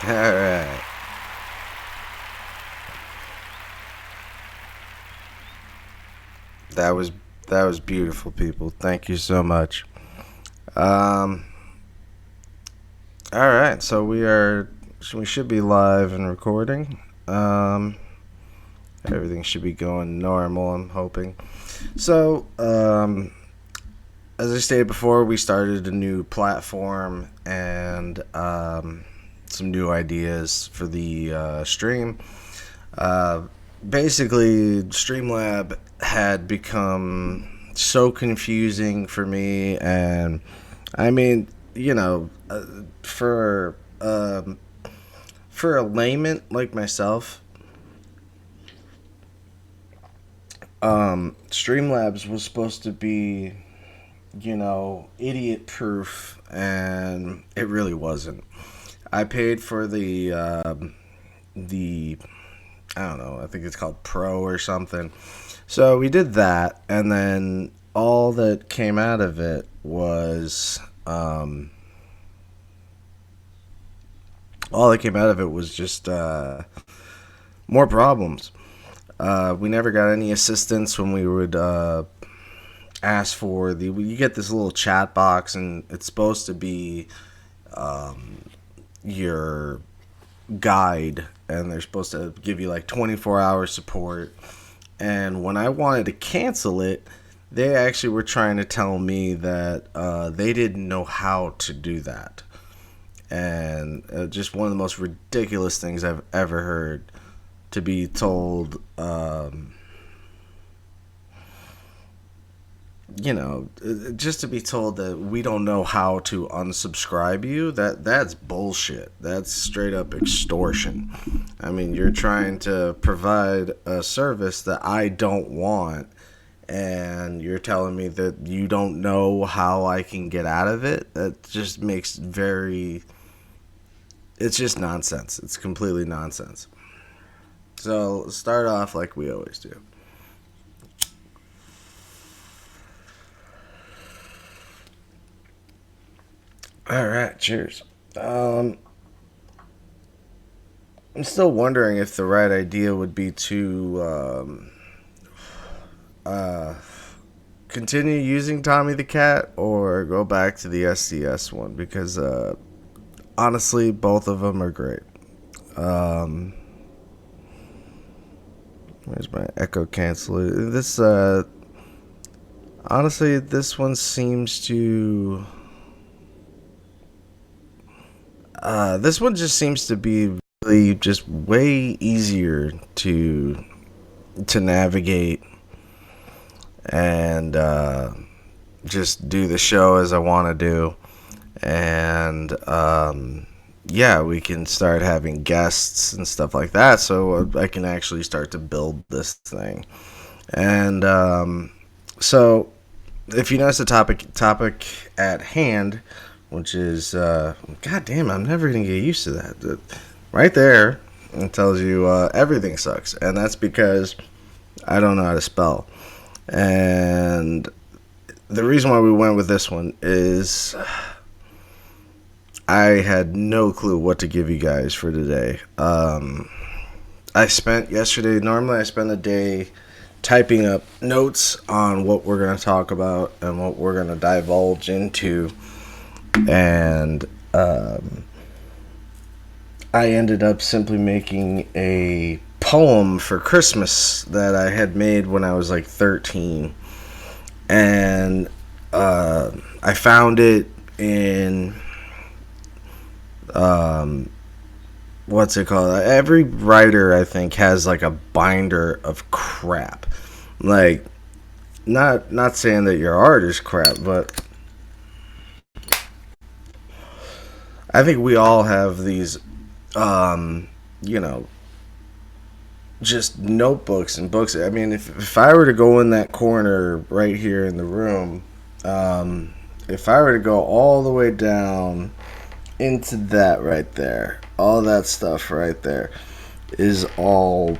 All right. That was that was beautiful, people. Thank you so much. Um. All right. So we should be live and recording. Um. Everything should be going normal. I'm hoping. So, as I stated before, we started a new platform and some new ideas for the stream. Uh, Basically, Streamlab had become so confusing for me, and I mean, you know, for a layman like myself, Streamlabs was supposed to be, idiot proof, and it really wasn't. I paid for the I don't know, I think it's called Pro or something. So we did that, and then all that came out of it was just more problems. We never got any assistance when we would ask for the. You get this little chat box, and it's supposed to be your guide, and they're supposed to give you like 24-hour support. And when I wanted to cancel it, they actually were trying to tell me that they didn't know how to do that. And just one of the most ridiculous things I've ever heard, to be told, just to be told that we don't know how to unsubscribe you. That's bullshit. That's straight up extortion. I mean, you're trying to provide a service that I don't want, and you're telling me that you don't know how I can get out of it. That just makes very. It's just nonsense. It's completely nonsense. So let's start off like we always do. All right, cheers. Um, I'm still wondering if the right idea would be to uh, continue using Tommy the Cat or go back to the STS one, because honestly, both of them are great. Um, Where's my echo canceller? Honestly, this one seems to. This one just seems to be really just way easier to navigate and just do the show as I want to do. And yeah, we can start having guests and stuff like that, so I can actually start to build this thing. And so, if you notice the topic at hand, which is God damn, I'm never gonna get used to that. Right there, it tells you everything sucks, and that's because I don't know how to spell. And the reason why we went with this one is I had no clue what to give you guys for today. I spent yesterday. Normally, I spend a day typing up notes on what we're going to talk about and what we're going to divulge into, and I ended up simply making a poem for Christmas that I had made when I was like 13, and I found it in um, what's it called? Every writer, I think, has like a binder of crap. Like, not saying that your art is crap, but I think we all have these, um, you know, just notebooks and books. I mean, if I were to go in that corner right here in the room, if I were to go all the way down into that right there, all that stuff right there is all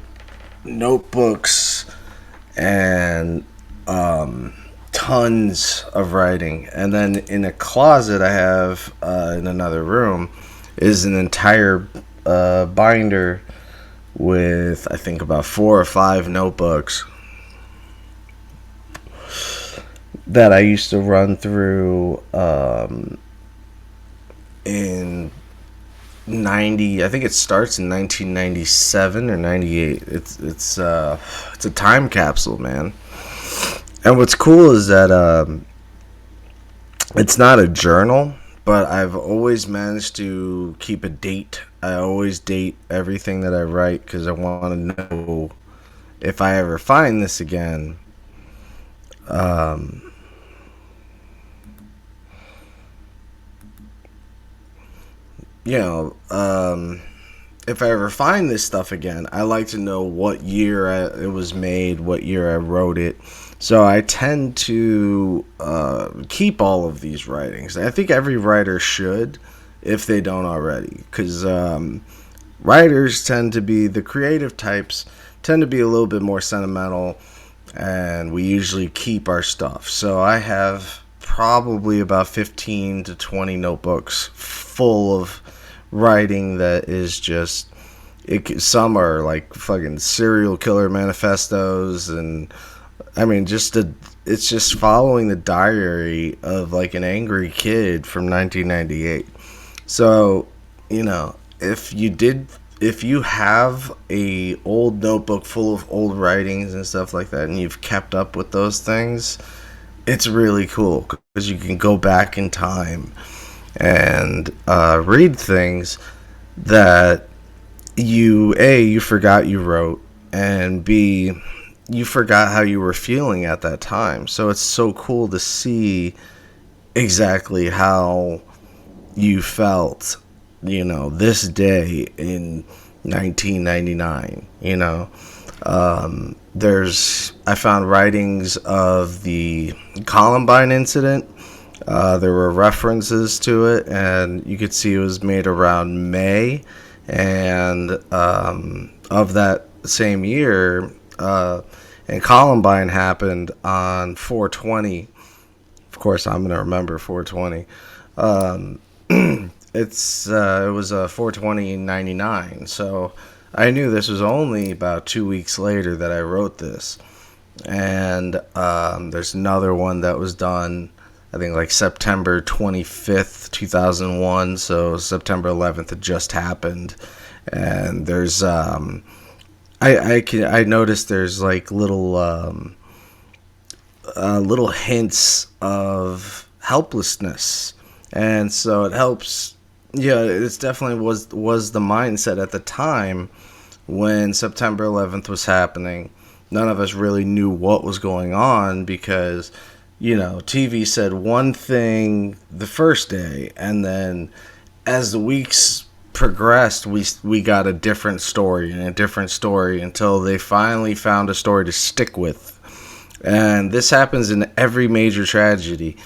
notebooks and tons of writing. And then in a closet I have in another room is an entire binder with, I think, about 4 or 5 notebooks that I used to run through in 90. I think it starts in 1997 or 98. It's a time capsule, man. And what's cool is that it's not a journal, but I've always managed to keep a date. I always date everything that I write because I want to know if I ever find this again. Um, you know, if I ever find this stuff again, I like to know what year it was made, what year I wrote it. So I tend to keep all of these writings. I think every writer should, if they don't already, because writers tend to be, the creative types tend to be a little bit more sentimental, and we usually keep our stuff. So I have probably about 15 to 20 notebooks full of writing that is just, some are like fucking serial killer manifestos, and I mean, it's just following the diary of like an angry kid from 1998. So, if you have a old notebook full of old writings and stuff like that, and you've kept up with those things, it's really cool because you can go back in time and read things that you forgot you wrote, and B, you forgot how you were feeling at that time. So it's so cool to see exactly how you felt, this day in 1999. I found writings of the Columbine incident. There were references to it, and you could see it was made around May, and of that same year. And Columbine happened on 420. Of course, I'm gonna remember 420. It was 420 in 99. So I knew this was only about 2 weeks later that I wrote this. And there's another one that was done, I think, like September 25th, 2001. So September 11th had just happened. And there's I noticed there's like little hints of helplessness, and so it helps. Yeah, it's definitely was the mindset at the time when September 11th was happening. None of us really knew what was going on because TV said one thing the first day, and then as the weeks progressed, we got a different story and a different story until they finally found a story to stick with. And this happens in every major tragedy.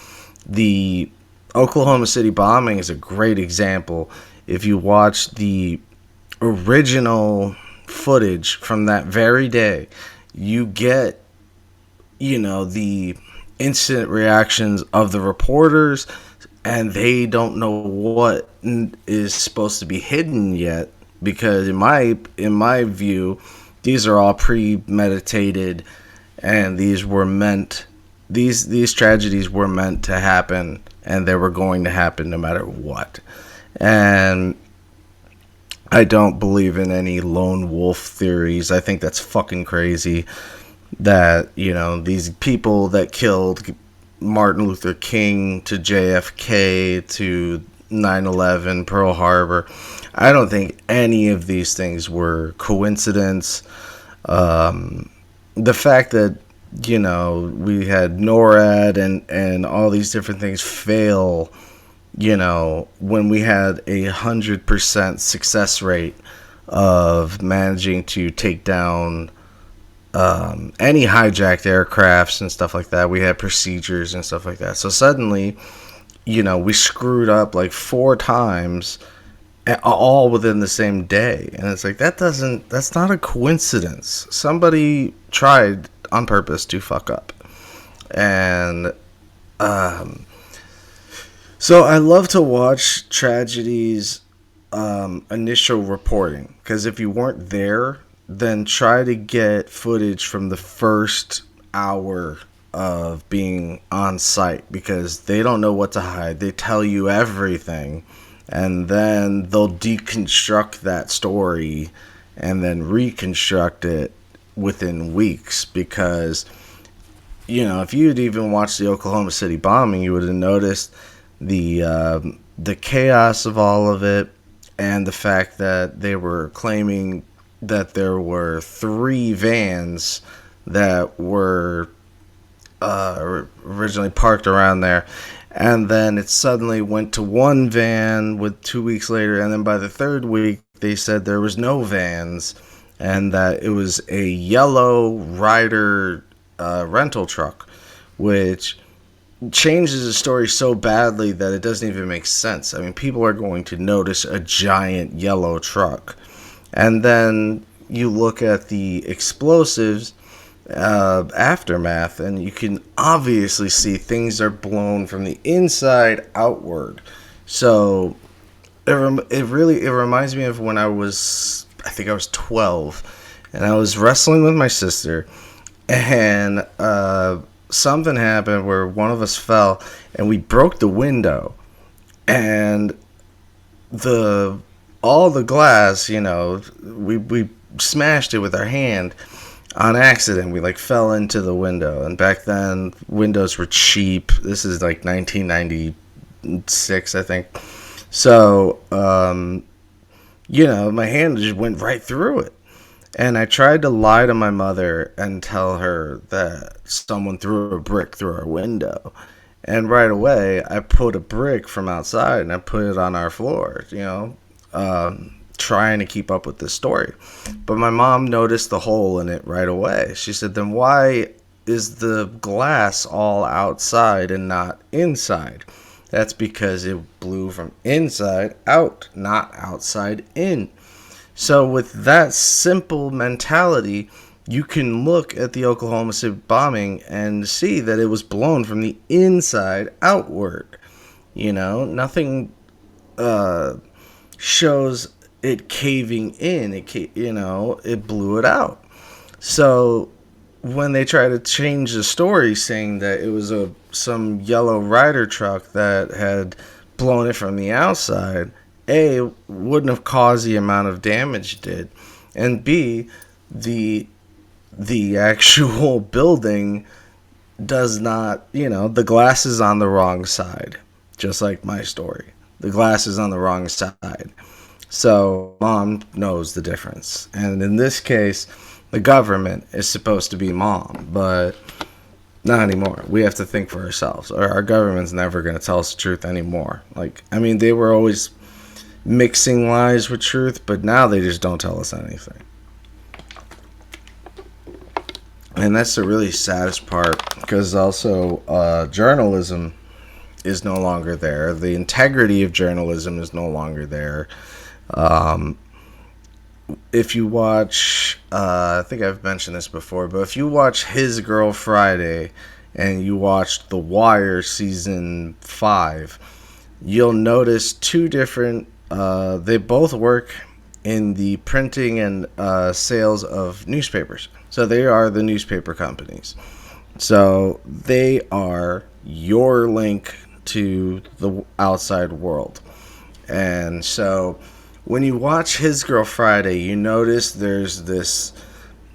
The Oklahoma City bombing is a great example. If you watch the original footage from that very day, you get the instant reactions of the reporters, and they don't know what is supposed to be hidden yet, because in my view, these are all premeditated, and these tragedies were meant to happen, and they were going to happen no matter what. And I don't believe in any lone wolf theories. I think that's fucking crazy that these people that killed Martin Luther King to JFK to 9/11, Pearl Harbor, I don't think any of these things were coincidence. The fact that we had NORAD and all these different things fail, when we had 100% success rate of managing to take down any hijacked aircrafts and stuff like that. We had procedures and stuff like that. So suddenly, we screwed up like 4 times, all within the same day. And it's like, that's not a coincidence. Somebody tried on purpose to fuck up. And so I love to watch tragedies initial reporting. Because if you weren't there, then try to get footage from the first hour of being on site, because they don't know what to hide. They tell you everything, and then they'll deconstruct that story and then reconstruct it within weeks. Because, if you'd even watched the Oklahoma City bombing, you would have noticed the chaos of all of it, and the fact that they were claiming that there were 3 vans that were originally parked around there, and then it suddenly went to 1 van with 2 weeks later, and then by the 3rd week they said there was no vans, and that it was a yellow Ryder rental truck, which changes the story so badly that it doesn't even make sense. I mean, people are going to notice a giant yellow truck. And then you look at the explosives aftermath, and you can obviously see things are blown from the inside outward. So it reminds me of when I think I was 12, and I was wrestling with my sister, and something happened where one of us fell, and we broke the window, and all the glass, we smashed it with our hand on accident. We fell into the window, and back then windows were cheap. This is 1996, I think. So my hand just went right through it. And I tried to lie to my mother and tell her that someone threw a brick through our window. And right away, I put a brick from outside and I put it on our floor, trying to keep up with this story. But my mom noticed the hole in it right away. She said, then why is the glass all outside and not inside? That's because it blew from inside out, not outside in. So with that simple mentality, you can look at the Oklahoma City bombing and see that it was blown from the inside outward. Nothing shows it caving in. It blew it out. So when they try to change the story, saying that it was some yellow Ryder truck that had blown it from the outside, A, wouldn't have caused the amount of damage it did, and B, the actual building does not, the glass is on the wrong side, just like my story. The glass is on the wrong side. So mom knows the difference. And in this case, the government is supposed to be mom, but not anymore. We have to think for ourselves. Our government's never going to tell us the truth anymore. They were always mixing lies with truth, but now they just don't tell us anything. And that's the really saddest part, because also journalism is no longer there. The integrity of journalism is no longer there. If you watch, I think I've mentioned this before, but if you watch His Girl Friday and you watch The Wire season 5, you'll notice 2 different, they both work in the printing and sales of newspapers. So they are the newspaper companies. So they are your link to the outside world. And so when you watch His Girl Friday, you notice there's this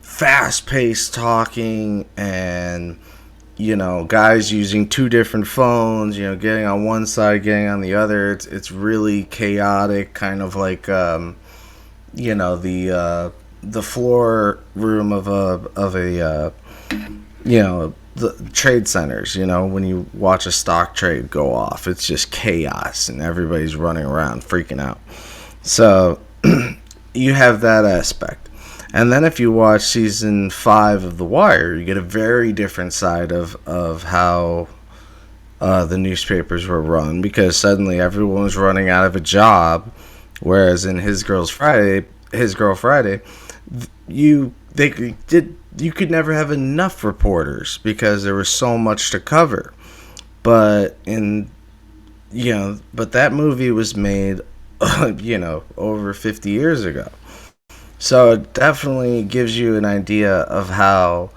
fast-paced talking and, guys using 2 different phones, getting on one side, getting on the other. It's really chaotic, kind of like, the floor room of a the trade centers, when you watch a stock trade go off, it's just chaos and everybody's running around freaking out. So you have that aspect. And then if you watch season 5 of The Wire, you get a very different side of how the newspapers were run, because suddenly everyone was running out of a job, whereas in His Girl Friday, you could never have enough reporters because there was so much to cover. But that movie was made over 50 years ago. So it definitely gives you an idea of how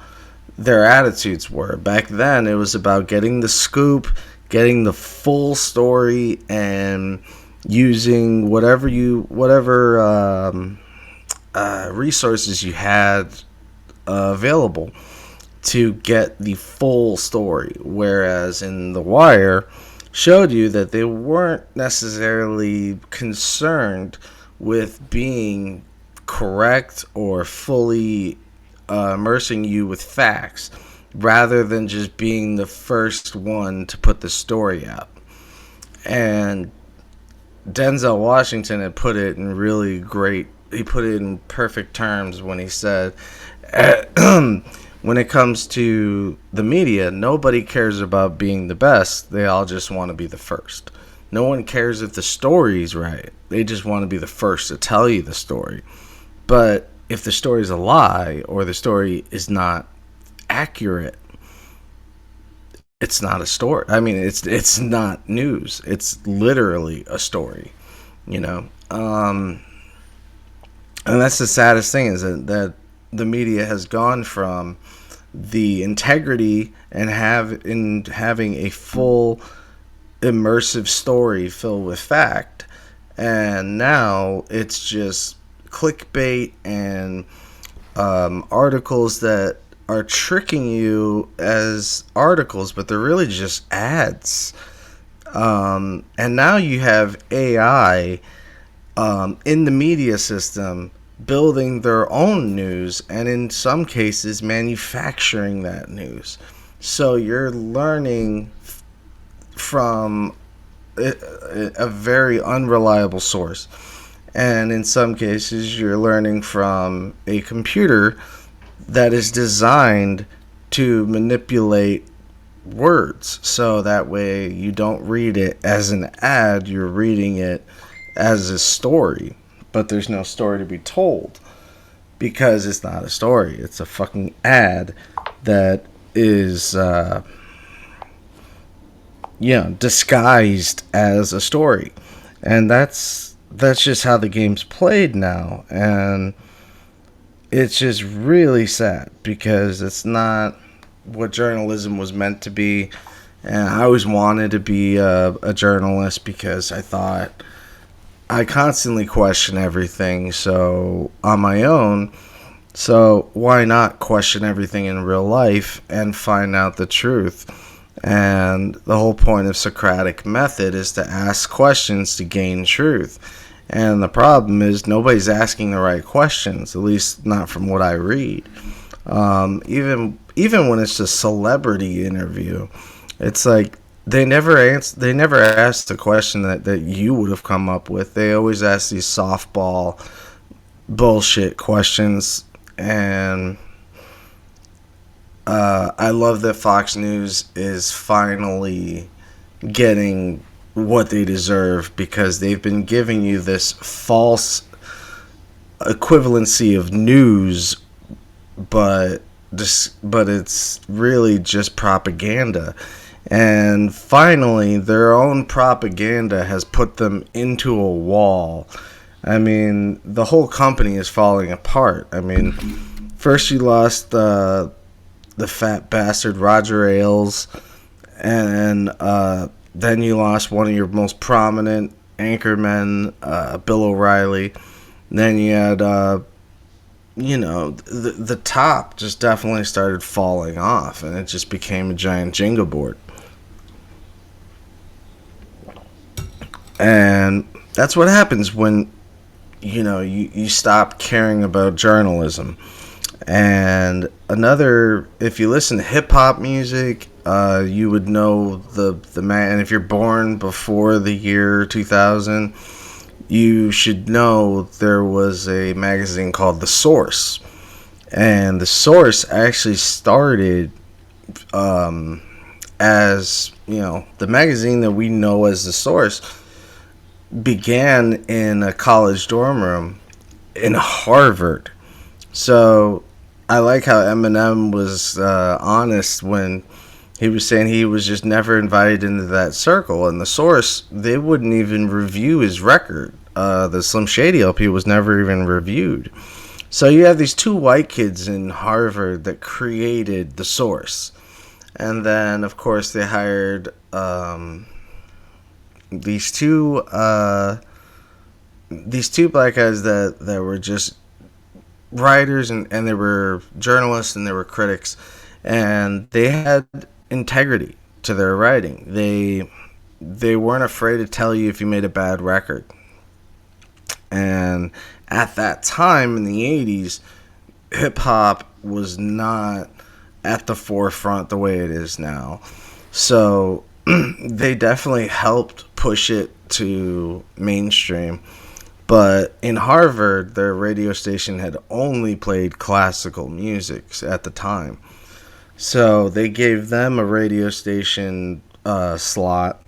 their attitudes were. Back then, it was about getting the scoop, getting the full story, and using whatever resources you had available to get the full story. Whereas in The Wire, showed you that they weren't necessarily concerned with being correct or fully immersing you with facts, rather than just being the first one to put the story out. And Denzel Washington had put it in really great, he put it in perfect terms when he said, when it comes to the media, nobody cares about being the best. They all just want to be the first. No one cares if the story's right. They just want to be the first to tell you the story. But if the story's a lie or the story is not accurate, it's not a story. I mean, it's not news. It's literally a story, you know. And that's the saddest thing, is that the media has gone from the integrity and having a full immersive story filled with fact, and now it's just clickbait and articles that are tricking you as articles, but they're really just ads. And now you have AI in the media system building their own news, and in some cases manufacturing that news. So you're learning from a very unreliable source, and in some cases you're learning from a computer that is designed to manipulate words, so that way you don't read it as an ad, you're reading it as a story. But there's no story to be told, because it's not a story, it's a fucking ad that is disguised as a story. And that's just how the game's played now, and it's just really sad, because it's not what journalism was meant to be. And I always wanted to be a journalist, because I constantly question everything, so on my own. So why not question everything in real life and find out the truth? And the whole point of Socratic method is to ask questions to gain truth. And the problem is nobody's asking the right questions, at least not from what I read. Even when it's a celebrity interview, it's like they never ask the question that you would have come up with. They always ask these softball bullshit questions. And I love that Fox News is finally getting what they deserve, because they've been giving you this false equivalency of news, but it's really just propaganda. And finally, their own propaganda has put them into a wall. I mean, the whole company is falling apart. I mean, first you lost the fat bastard Roger Ailes, and then you lost one of your most prominent anchormen, Bill O'Reilly. Then you had, the top just definitely started falling off, and it just became a giant Jenga board. And that's what happens when, you stop caring about journalism. And if you listen to hip-hop music, you would know the man. And if you're born before the year 2000, you should know there was a magazine called The Source. And The Source actually started as, the magazine that we know as The Source began in a college dorm room in Harvard. So I like how Eminem was honest when he was saying he was just never invited into that circle. And The Source, they wouldn't even review his record the Slim Shady LP was never even reviewed. So you have these two white kids in Harvard that created the Source. And then, of course, they hired these two black guys that were just writers, and they were journalists, and they were critics, and they had integrity to their writing. They weren't afraid to tell you if you made a bad record. And at that time in the 80s, hip hop was not at the forefront the way it is now. So they definitely helped push it to mainstream. But in Harvard, their radio station had only played classical music at the time. So they gave them a radio station slot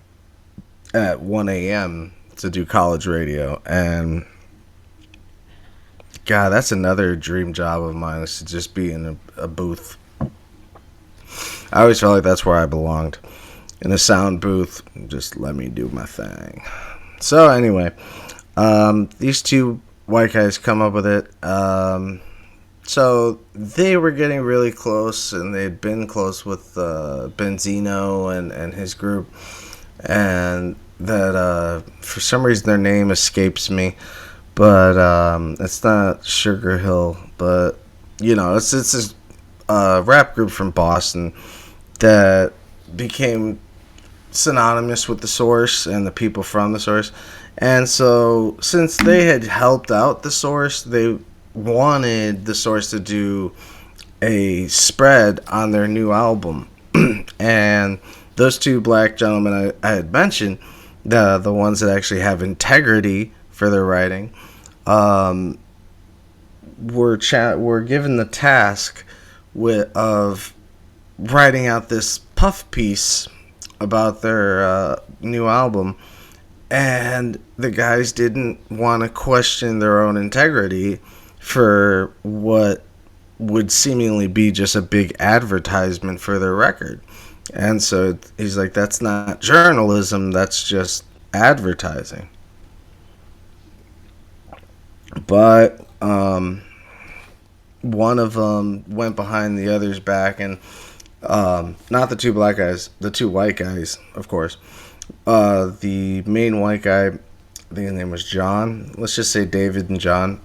at 1 a.m. to do college radio. And God, that's another dream job of mine, is to just be in a booth. I always felt like that's where I belonged. In a sound booth, just let me do my thing. So anyway, these two white guys come up with it. So they were getting really close, and they had been close with Benzino and his group. And that, for some reason, their name escapes me. But it's not Sugar Hill. But, it's this rap group from Boston that became synonymous with the Source and the people from the Source. And so, since they had helped out the Source, they wanted the Source to do a spread on their new album. And those two black gentlemen I had mentioned, the ones that actually have integrity for their writing, were given the task of writing out this puff piece about their new album. And the guys didn't want to question their own integrity for what would seemingly be just a big advertisement for their record. And so he's like, that's not journalism, that's just advertising. But one of them went behind the other's back, and not the two black guys, the two white guys, of course. The main white guy, I think his name was John. Let's just say David and John.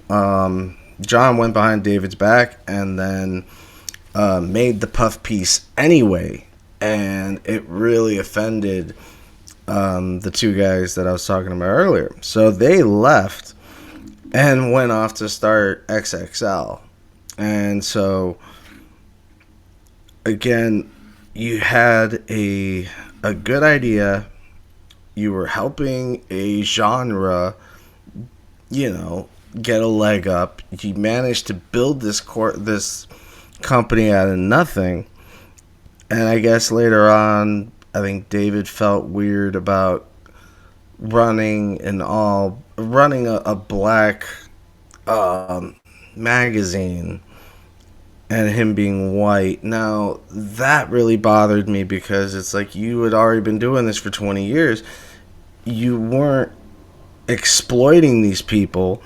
John went behind David's back and then made the puff piece anyway. And it really offended the two guys that I was talking about earlier. So they left and went off to start XXL. And so, again, you had a good idea. You were helping a genre, get a leg up. You managed to build this company out of nothing. And I guess later on, I think David felt weird about running a black magazine, and him being white. Now, that really bothered me, because it's like, you had already been doing this for 20 years. You weren't exploiting these people.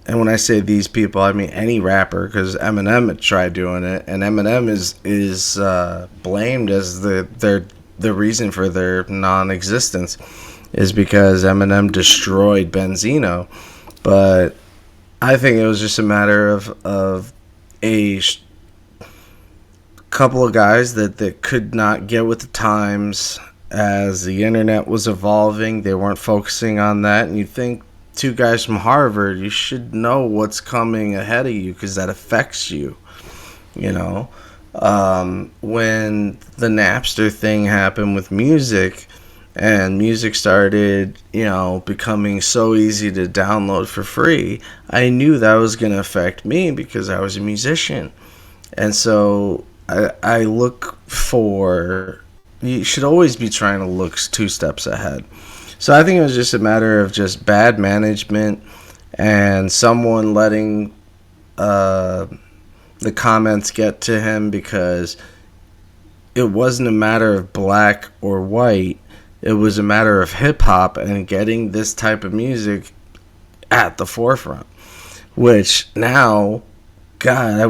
And when I say these people, I mean any rapper, because Eminem had tried doing it, and Eminem is blamed as the reason for their non-existence, is because Eminem destroyed Benzino. But I think it was just a matter of a couple of guys that could not get with the times. As the internet was evolving, they weren't focusing on that. And you think, two guys from Harvard, you should know what's coming ahead of you, because that affects you. When the Napster thing happened with music, and music started, becoming so easy to download for free, I knew that was going to affect me, because I was a musician. And so I look for... You should always be trying to look 2 steps ahead. So I think it was just a matter of just bad management and someone letting the comments get to him, because it wasn't a matter of black or white. It was a matter of hip-hop and getting this type of music at the forefront. Which now, God, I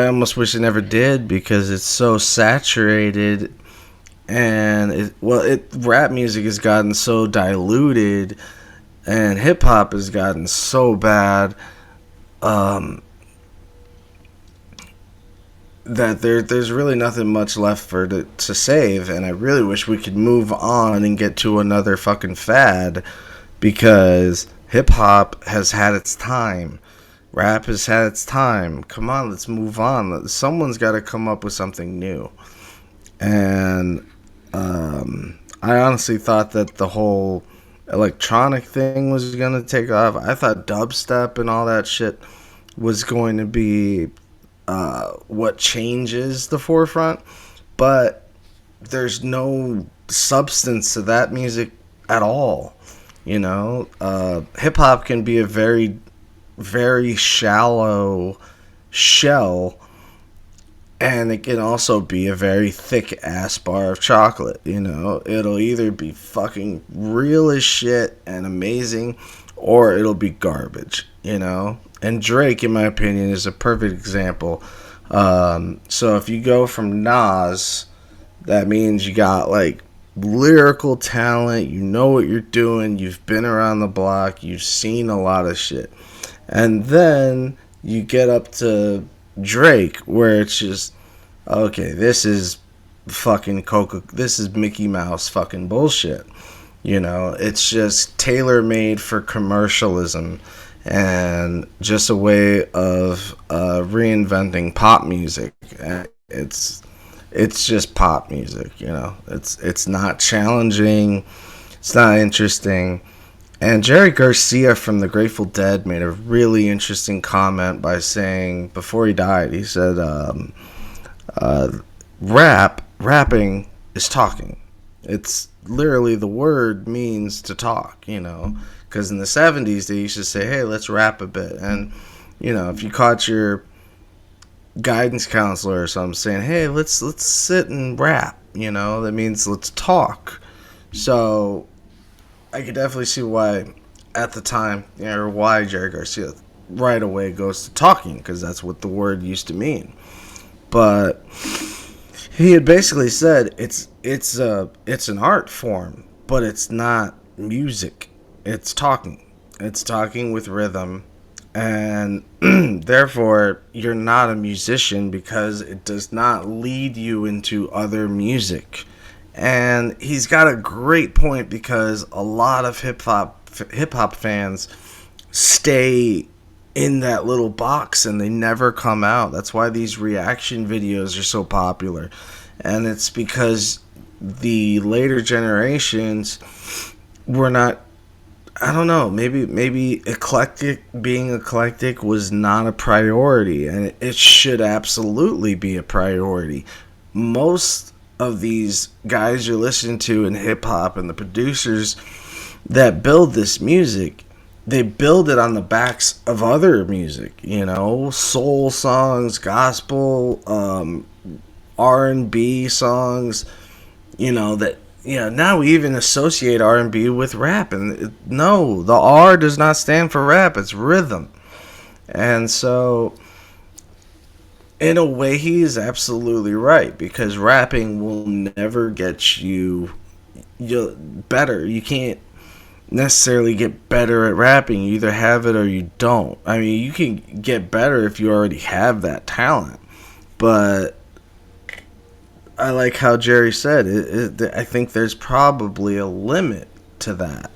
almost wish it never did, because it's so saturated, and rap music has gotten so diluted, and hip hop has gotten so bad, um, that there's really nothing much left for it to save, and I really wish we could move on and get to another fucking fad, because hip hop has had its time. Rap has had its time. Come on, let's move on. Someone's got to come up with something new. And I honestly thought that the whole electronic thing was going to take off. I thought dubstep and all that shit was going to be what changes the forefront. But there's no substance to that music at all. You know, hip hop can be a very, very shallow shell, and it can also be a very thick ass bar of chocolate. You know, it'll either be fucking real as shit and amazing, or it'll be garbage. You know, and Drake, in my opinion, is a perfect example. So if you go from Nas, that means you got like lyrical talent, you know what you're doing, you've been around the block, you've seen a lot of shit. And then you get up to Drake, where it's just, okay, this is fucking this is Mickey Mouse fucking bullshit. You know, it's just tailor-made for commercialism, and just a way of reinventing pop music. It's just pop music, you know. It's not challenging. It's not interesting. And Jerry Garcia from the Grateful Dead made a really interesting comment by saying, before he died, he said, rapping is talking. It's literally, the word means to talk, you know. Because in the 70s, they used to say, hey, let's rap a bit. And, you know, if you caught your guidance counselor or something saying, hey, let's sit and rap, you know, that means let's talk. So I could definitely see why at the time, you know, or why Jerry Garcia right away goes to talking, because that's what the word used to mean. But he had basically said it's an art form, but it's not music. It's talking with rhythm. And therefore, you're not a musician, because it does not lead you into other music. And he's got a great point, because a lot of hip hop fans stay in that little box and they never come out. That's why these reaction videos are so popular. And it's because the later generations were not, I don't know, maybe being eclectic was not a priority, and it should absolutely be a priority. Most of these guys you're listening to in hip hop, and the producers that build this music, they build it on the backs of other music, you know, soul songs, gospel, R&B songs, you know, that, you know, now we even associate R&B with rap, and no, the R does not stand for rap, it's rhythm. And so, in a way, he is absolutely right, because rapping will never get you better. You can't necessarily get better at rapping. You either have it or you don't. I mean, you can get better if you already have that talent, but I like how Jerry said I think there's probably a limit to that,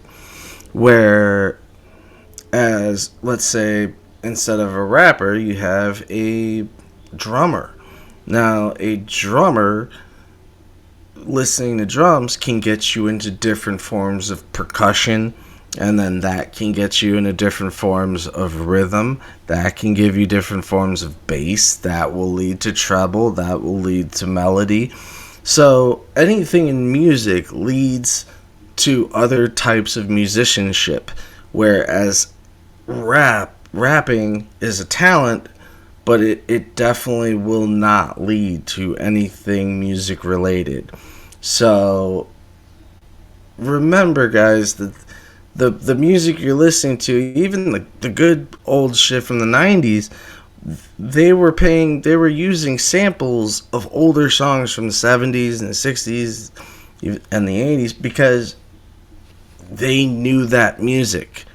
where, as, let's say, instead of a rapper, you have a drummer. Now, a drummer, listening to drums can get you into different forms of percussion, and then that can get you into different forms of rhythm. That can give you different forms of bass. That will lead to treble. That will lead to melody. So anything in music leads to other types of musicianship, whereas rapping is a talent, but it definitely will not lead to anything music related. So remember, guys, that the music you're listening to, even the good old shit from the 90s, they were using samples of older songs from the 70s and the 60s and the 80s because they knew that music.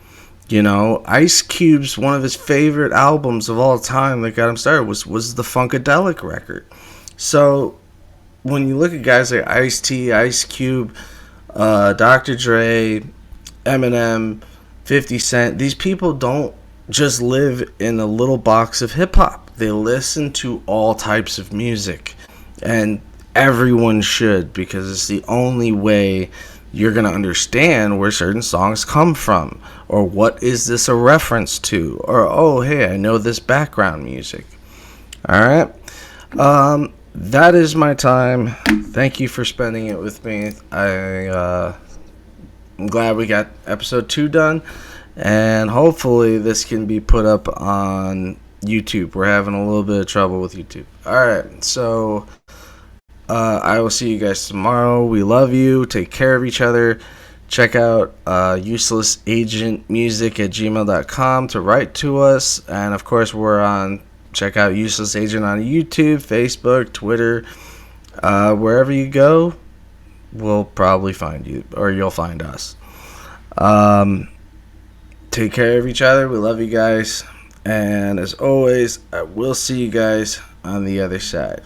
You know, Ice Cube's one of his favorite albums of all time that got him started was the Funkadelic record. So when you look at guys like Ice-T, Ice Cube, Dr. Dre, Eminem, 50 Cent, these people don't just live in a little box of hip-hop. They listen to all types of music. And everyone should, because it's the only way you're going to understand where certain songs come from. Or what is this a reference to? Or, oh, hey, I know this background music. Alright? That is my time. Thank you for spending it with me. I'm glad we got episode 2 done. And hopefully this can be put up on YouTube. We're having a little bit of trouble with YouTube. Alright, so I will see you guys tomorrow. We love you. Take care of each other. Check out uselessagentmusic@gmail.com to write to us. And of course, check out Useless Agent on YouTube, Facebook, Twitter. Wherever you go, we'll probably find you, or you'll find us. Take care of each other. We love you guys. And as always, I will see you guys on the other side.